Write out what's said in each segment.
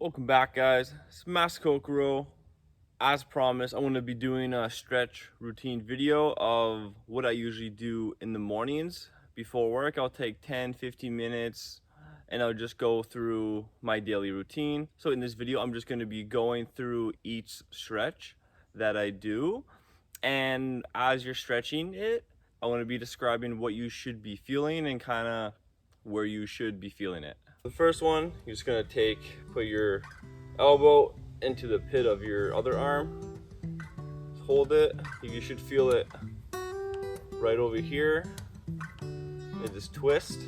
Welcome back, guys. It's Master Kokoro. As promised, I'm going to be doing a stretch routine video of what I usually do in the mornings before work. I'll take 10-15 minutes and I'll just go through my daily routine. So in this video, I'm just going to be going through each stretch that I do. And as you're stretching it, I want to be describing what you should be feeling and kind of where you should be feeling it. The first one, you're just gonna put your elbow into the pit of your other arm, hold it. You should feel it right over here, and just twist.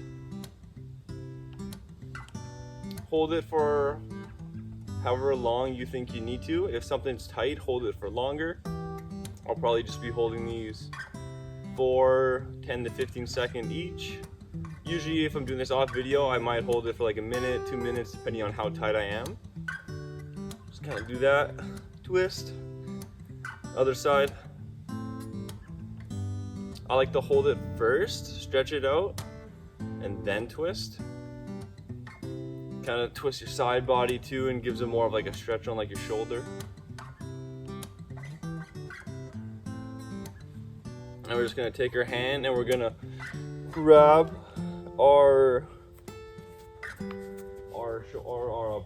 Hold it for however long you think you need to. If something's tight, hold it for longer. I'll probably just be holding these for 10 to 15 seconds each. Usually if I'm doing this off video, I might hold it for like a minute, 2 minutes, depending on how tight I am. Just kind of do that, twist. Other side. I like to hold it first, stretch it out, and then twist. Kind of twist your side body too and gives it more of like a stretch on like your shoulder. And we're just gonna take our hand and we're gonna grab our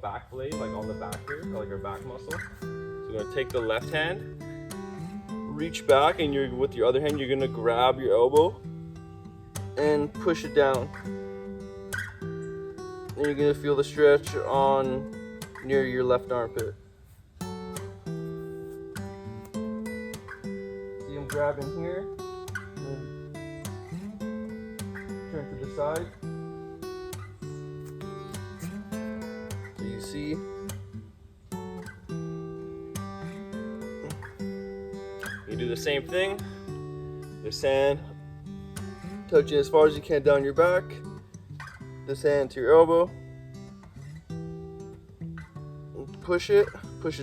back blade, like on the back here, like our back muscle. So we're gonna take the left hand, reach back, and with your other hand, you're gonna grab your elbow and push it down. And you're gonna feel the stretch near your left armpit. See, I'm grabbing here. Turn to the side. So you see. You do the same thing. This hand touching as far as you can down your back. This hand to your elbow. Push it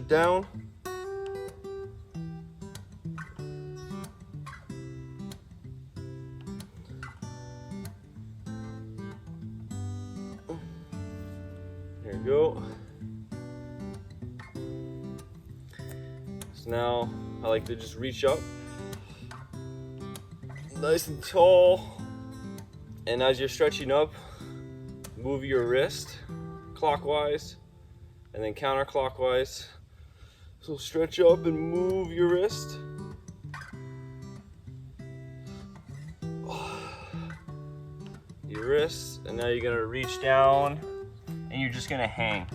down. There you go. So now I like to just reach up nice and tall, and as you're stretching up, move your wrist clockwise and then counterclockwise. So stretch up and move your wrist. Your wrist, and now you're gonna reach down and you're just gonna hang.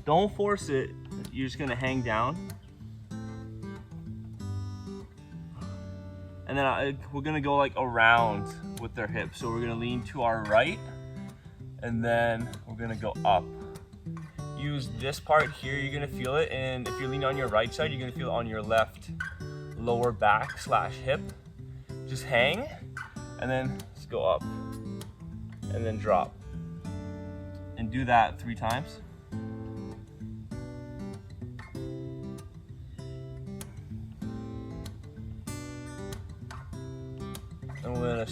Don't force it, you're just gonna hang down. And then we're gonna go like around with their hips. So we're gonna lean to our right, and then we're gonna go up. Use this part here, you're gonna feel it, and if you're leaning on your right side, you're gonna feel it on your left lower back / hip. Just hang, and then just go up, and then drop. And do that 3 times. And we're gonna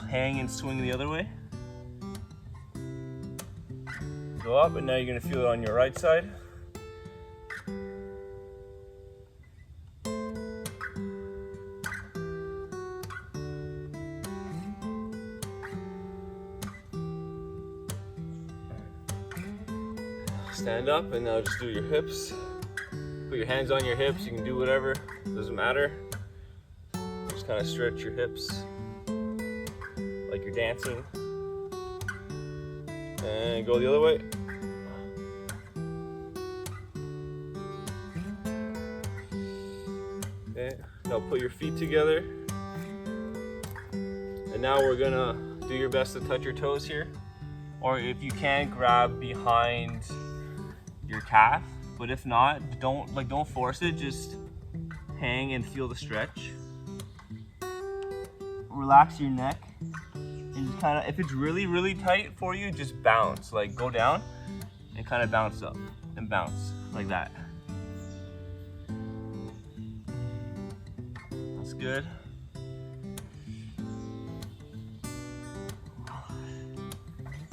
hang and swing the other way. Go up, and now you're gonna feel it on your right side. Stand up, and now just do your hips. Put your hands on your hips, you can do whatever, doesn't matter. Just kind of stretch your hips like you're dancing. And go the other way. Okay, now put your feet together. And now we're gonna do your best to touch your toes here. Or if you can, grab behind your calf. But if not, don't force it, just hang and feel the stretch. Relax your neck. And just kind of, if it's really, really tight for you, just bounce. Like go down and kind of bounce up and bounce like that. That's good.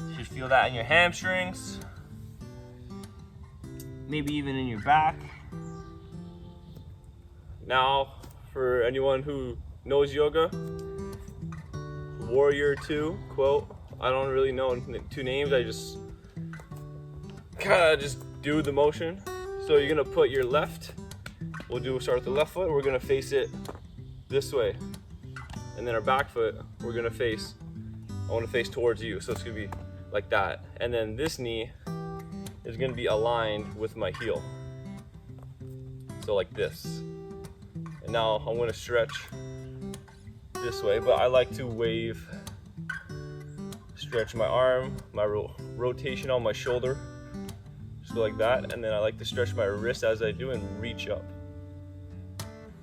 You should feel that in your hamstrings. maybe even in your back. Now, for anyone who knows yoga, Warrior 2 quote. I don't really know two names. I just kind of just do the motion. So you're gonna put your left. Start with the left foot. We're gonna face it this way, and then our back foot I want to face towards you. So it's gonna be like that, and then this knee is gonna be aligned with my heel. So like this. And now I'm gonna stretch this way, but I like to stretch my arm, my rotation on my shoulder, just go like that, and then I like to stretch my wrist as I do and reach up.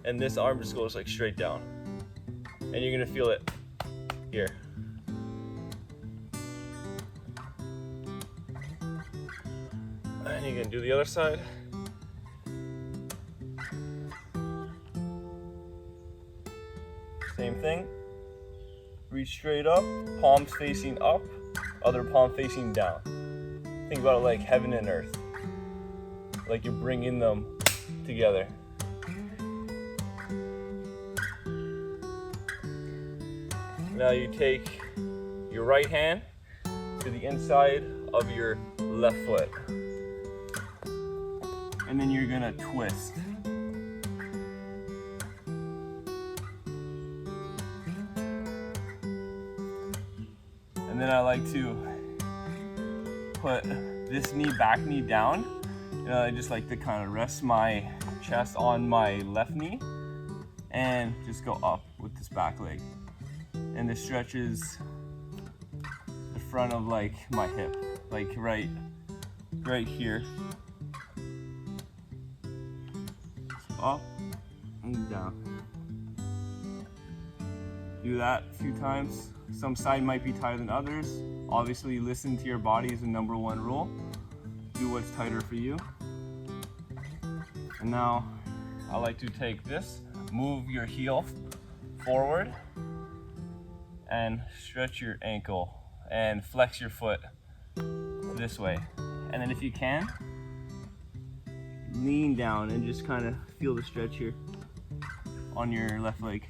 And this arm just goes like straight down. And you're gonna feel it here. And you can do the other side. Same thing. Reach straight up, palms facing up, other palm facing down. Think about it like heaven and earth. Like you're bringing them together. Now you take your right hand to the inside of your left foot. And then you're gonna twist. And then I like to put this back knee down. And I just like to kind of rest my chest on my left knee and just go up with this back leg. And this stretches the front of like my hip, like right here. So up and down. Do that a few times. Some side might be tighter than others. Obviously, listen to your body is the #1 rule. Do what's tighter for you. And now I like to take this, move your heel forward and stretch your ankle and flex your foot this way. And then if you can, lean down and just kind of feel the stretch here on your left leg.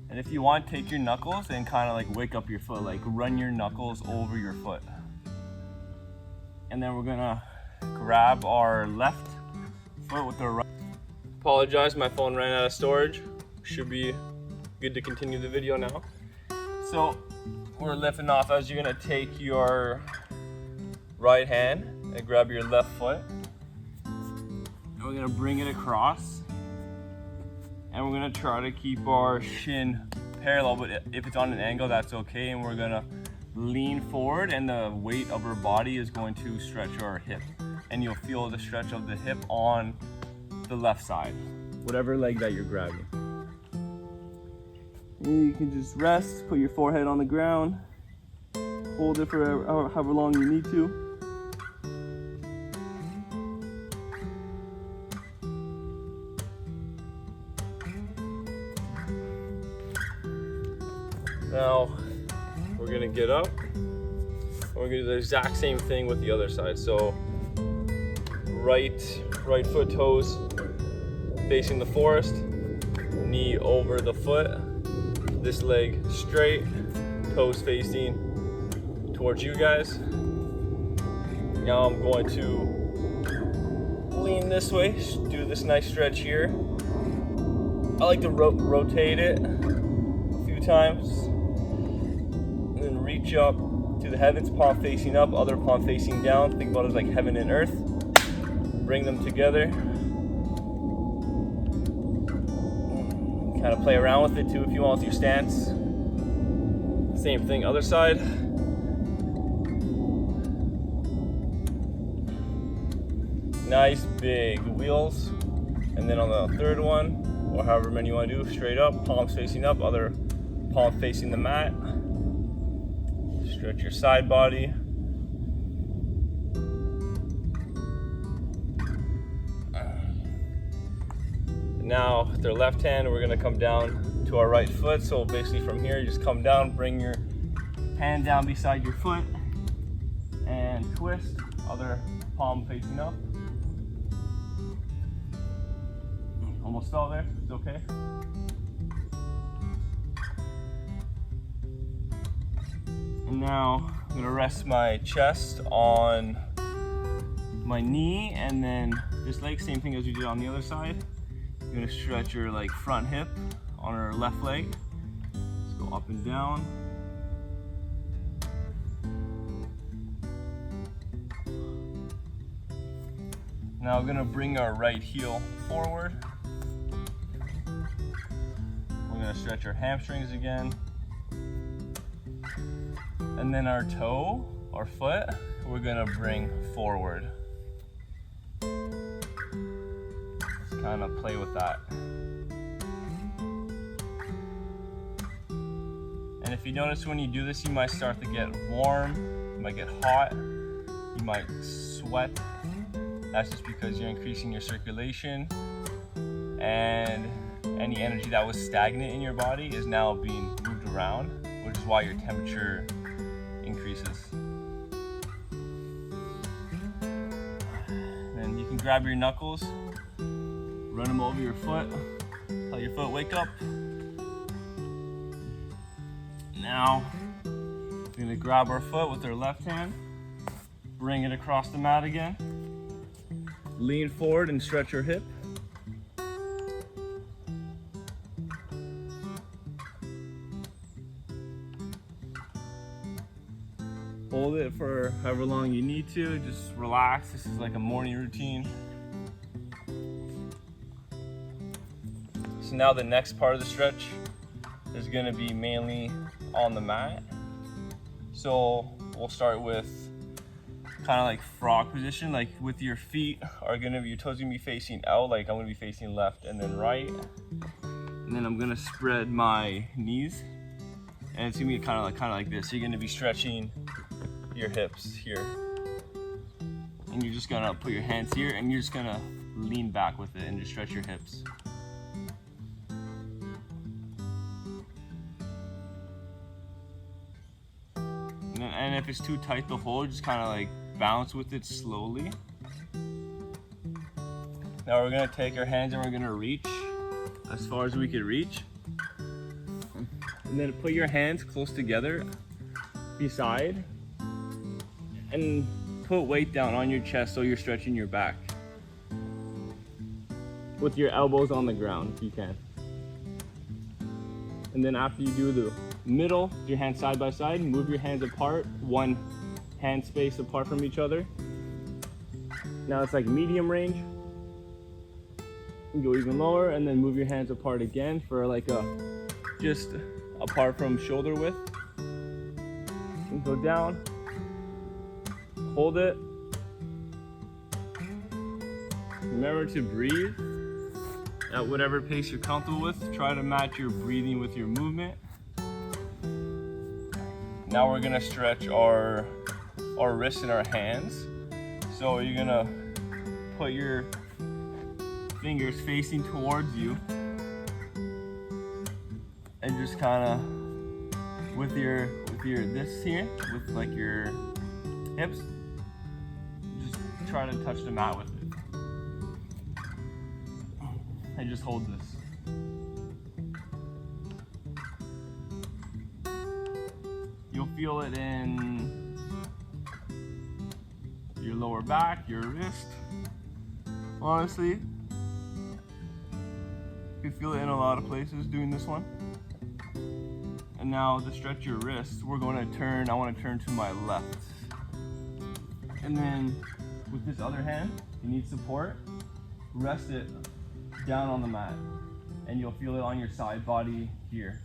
And if you want, take your knuckles and kind of like wake up your foot, like run your knuckles over your foot. And then we're gonna grab our left foot with the right. Apologize, my phone ran out of storage. Should be good to continue the video now. So we're lifting off as you're gonna take your right hand and grab your left foot. And we're gonna bring it across. And we're gonna try to keep our shin parallel, but if it's on an angle, that's okay. And we're gonna lean forward and the weight of our body is going to stretch our hip. And you'll feel the stretch of the hip on the left side, whatever leg that you're grabbing. And you can just rest, put your forehead on the ground, hold it for however long you need to. Now we're gonna get up. We're gonna do the exact same thing with the other side. So right foot toes facing the forest, knee over the foot, this leg straight, toes facing towards you guys. Now I'm going to lean this way, do this nice stretch here. I like to rotate it a few times. Reach up to the heavens, palm facing up, other palm facing down. Think about it as like heaven and earth. Bring them together. Kind of play around with it too if you want with your stance. Same thing, other side. Nice big wheels. And then on the third one, or however many you want to do, straight up, palms facing up, other palm facing the mat. Stretch your side body. Now, with our left hand, we're gonna come down to our right foot. So basically from here, you just come down, bring your hand down beside your foot, and twist, other palm facing up. Almost fell there, it's okay. And now I'm gonna rest my chest on my knee, and then this leg, same thing as we did on the other side. You're gonna stretch your like front hip on our left leg. Let's go up and down. Now I'm gonna bring our right heel forward. We're gonna stretch our hamstrings again. And then our toe, our foot, we're gonna bring forward. Let's kind of play with that. And if you notice when you do this, you might start to get warm, you might get hot, you might sweat. That's just because you're increasing your circulation, and any energy that was stagnant in your body is now being moved around, which is why your temperature increases. Then you can grab your knuckles, run them over your foot, tell your foot wake up. Now, we're gonna grab our foot with our left hand, bring it across the mat again, lean forward and stretch your hip. Hold it for however long you need to, just relax. This is like a morning routine. So now the next part of the stretch is gonna be mainly on the mat. So we'll start with kind of like frog position, like with your feet are gonna be, your toes gonna be facing out, like I'm gonna be facing left and then right. And then I'm gonna spread my knees, and it's gonna be kind of like this. So you're gonna be stretching your hips here. And you're just gonna put your hands here and you're just gonna lean back with it and just stretch your hips. And if it's too tight to hold, just kind of like bounce with it slowly. Now we're gonna take our hands and we're gonna reach as far as we can reach. And then put your hands close together beside and put weight down on your chest so you're stretching your back. With your elbows on the ground if you can. And then after you do the middle, your hands side by side, move your hands apart, one hand space apart from each other. Now it's like medium range. Go even lower and then move your hands apart again for like a, just apart from shoulder width. And go down, hold it. Remember to breathe at whatever pace you're comfortable with. Try to match your breathing with your movement. Now we're gonna stretch our wrists and our hands. So you're gonna put your fingers facing towards you and just kind of with your this here, with like your hips, just try to touch the mat with it. And just hold this. You'll feel it in your lower back, your wrist. Honestly, you can feel it in a lot of places doing this one. And now to stretch your wrists, we're going to turn, I want to turn to my left. And then with this other hand, you need support, rest it down on the mat. And you'll feel it on your side body here.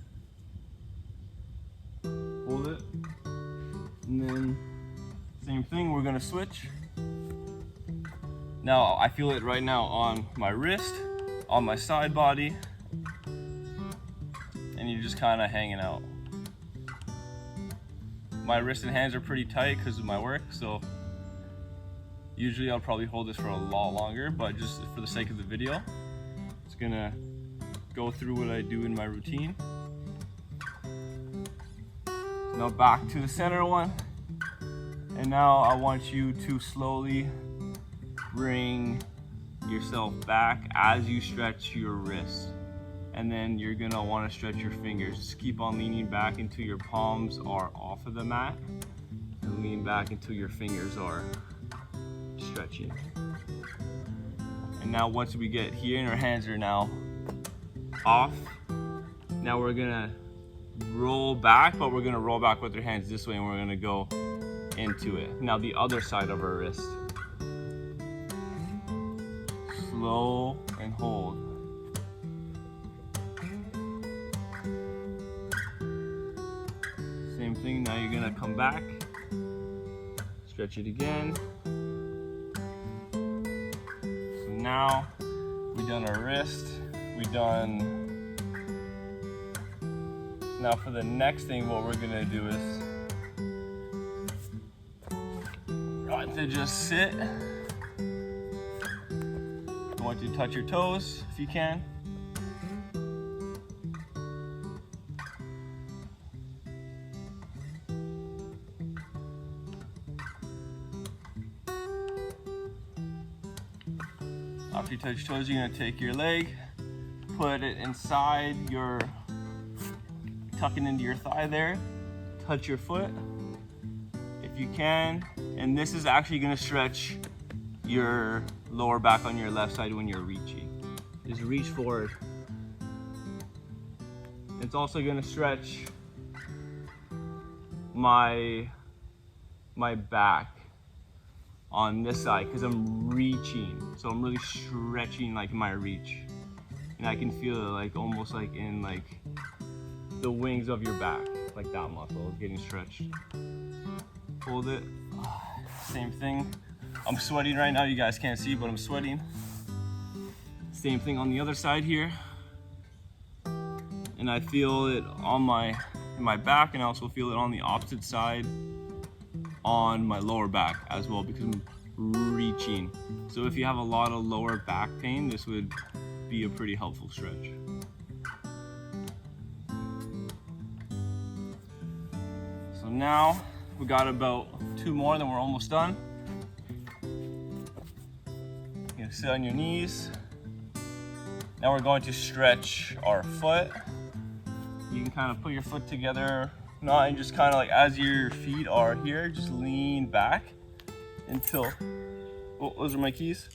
Hold it. And then same thing, we're gonna switch. Now I feel it right now on my wrist, on my side body, and you're just kind of hanging out. My wrists and hands are pretty tight because of my work, so usually I'll probably hold this for a lot longer, but just for the sake of the video, it's gonna go through what I do in my routine. Now back to the center one, And now I want you to slowly bring yourself back as you stretch your wrists. And then you're gonna wanna stretch your fingers. Just keep on leaning back until your palms are off of the mat. And lean back until your fingers are stretching. And now once we get here and our hands are now off, now we're gonna roll back, but we're gonna roll back with our hands this way and we're gonna go into it. Now the other side of our wrist. Slow and hold. Same thing, now you're gonna come back, stretch it again. So now we've done our wrist, we've done. Now for the next thing, what we're gonna do is to just sit. I want you to touch your toes if you can. After you touch your toes, you're gonna take your leg, put it inside your, tuck it into your thigh there, touch your foot if you can, and this is actually gonna stretch your lower back on your left side when you're reaching. Just reach forward. It's also gonna stretch my back on this side because I'm reaching. So I'm really stretching like my reach. And I can feel it like almost like in like the wings of your back, like that muscle is getting stretched. Hold it. Same thing. I'm sweating right now, you guys can't see, but I'm sweating. Same thing on the other side here. And I feel it on my back, and I also feel it on the opposite side on my lower back as well because I'm reaching. So if you have a lot of lower back pain, this would be a pretty helpful stretch. So now we got about 2 more, then we're almost done. You're gonna sit on your knees. Now we're going to stretch our foot. You can kind of put your foot together, not and just kind of like as your feet are here, just lean back until, oh, those are my keys.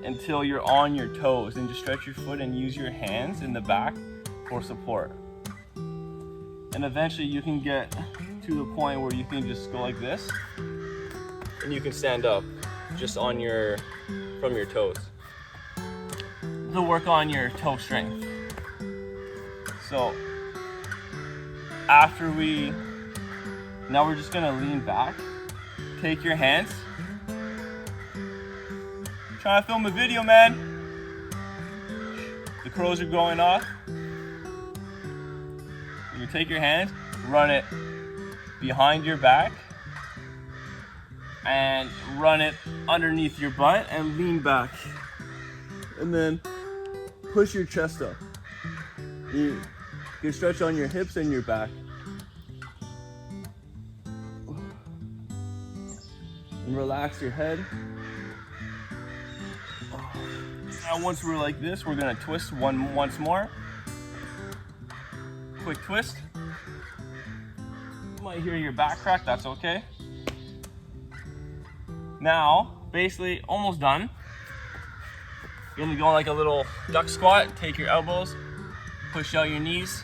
Until you're on your toes, and just stretch your foot and use your hands in the back for support. And eventually you can get to the point where you can just go like this and you can stand up just on from your toes to work on your toe strength. So now we're just gonna lean back, take your hands. I'm trying to film a video, man. The crows are going off. You take your hands, run it behind your back, and run it underneath your butt and lean back. And then push your chest up. You can stretch on your hips and your back. And relax your head. Now once we're like this, we're gonna twist once more. Quick twist. You might hear your back crack, that's okay. Now, basically almost done. You're gonna go like a little duck squat, take your elbows, push out your knees.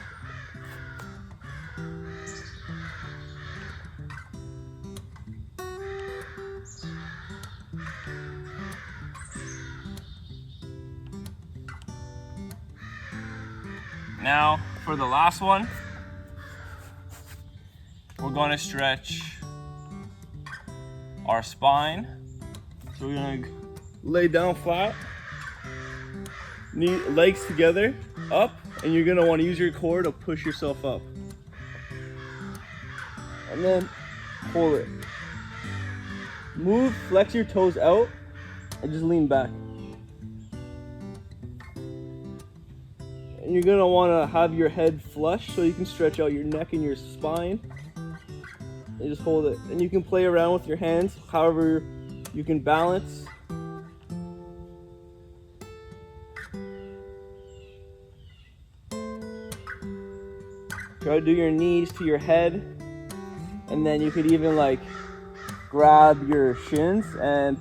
Now, for the last one, we're gonna stretch our spine. So we're gonna lay down flat, legs together, up, and you're gonna wanna use your core to push yourself up. And then hold it. Move, flex your toes out, and just lean back. And you're gonna wanna have your head flush so you can stretch out your neck and your spine. You just hold it, and you can play around with your hands however you can balance. Try to do your knees to your head, and then you could even like grab your shins and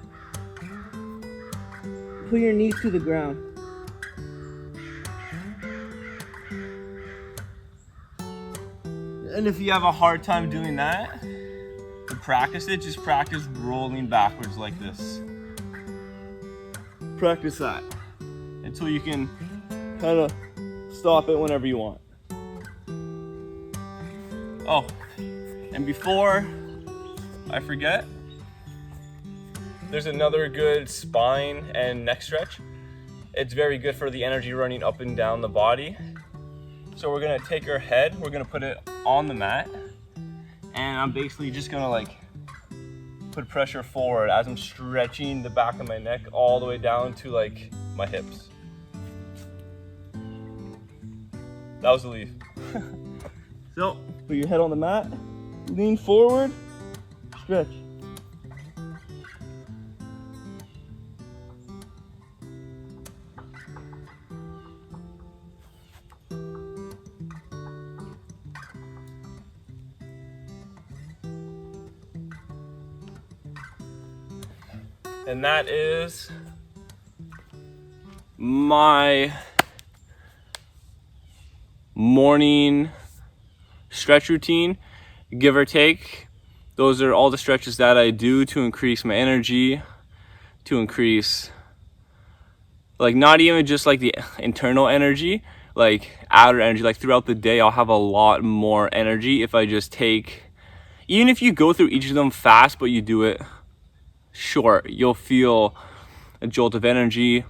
put your knees to the ground. And if you have a hard time doing that, to practice it, just practice rolling backwards like this. Practice that until you can kind of stop it whenever you want. Oh, and before I forget, there's another good spine and neck stretch. It's very good for the energy running up and down the body. So we're gonna take our head, we're gonna put it on the mat, and I'm basically just gonna like put pressure forward as I'm stretching the back of my neck all the way down to like my hips. That was the leaf. So, put your head on the mat, lean forward, stretch. And that is my morning stretch routine, give or take. Those are all the stretches that I do to increase my energy, to increase, like, not even just like the internal energy, like outer energy. Like throughout the day, I'll have a lot more energy if I just take, even if you go through each of them fast, but you do it short, you'll feel a jolt of energy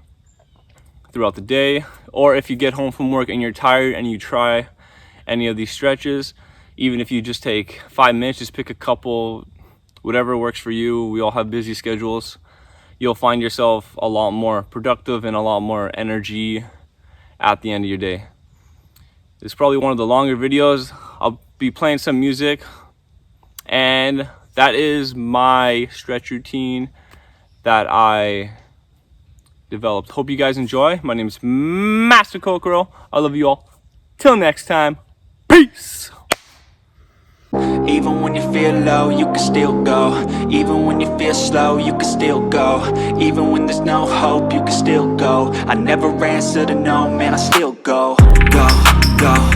throughout the day. Or if you get home from work and you're tired and you try any of these stretches, even if you just take 5 minutes, just pick a couple, whatever works for you. We all have busy schedules. You'll find yourself a lot more productive and a lot more energy at the end of your day. It's probably one of the longer videos. I'll be playing some music, and that is my stretch routine that I developed. Hope you guys enjoy. My name is Master Kokoro. I love you all. Till next time, peace. Even when you feel low, you can still go. Even when you feel slow, you can still go. Even when there's no hope, you can still go. I never answer to no, man, I still go. Go, go.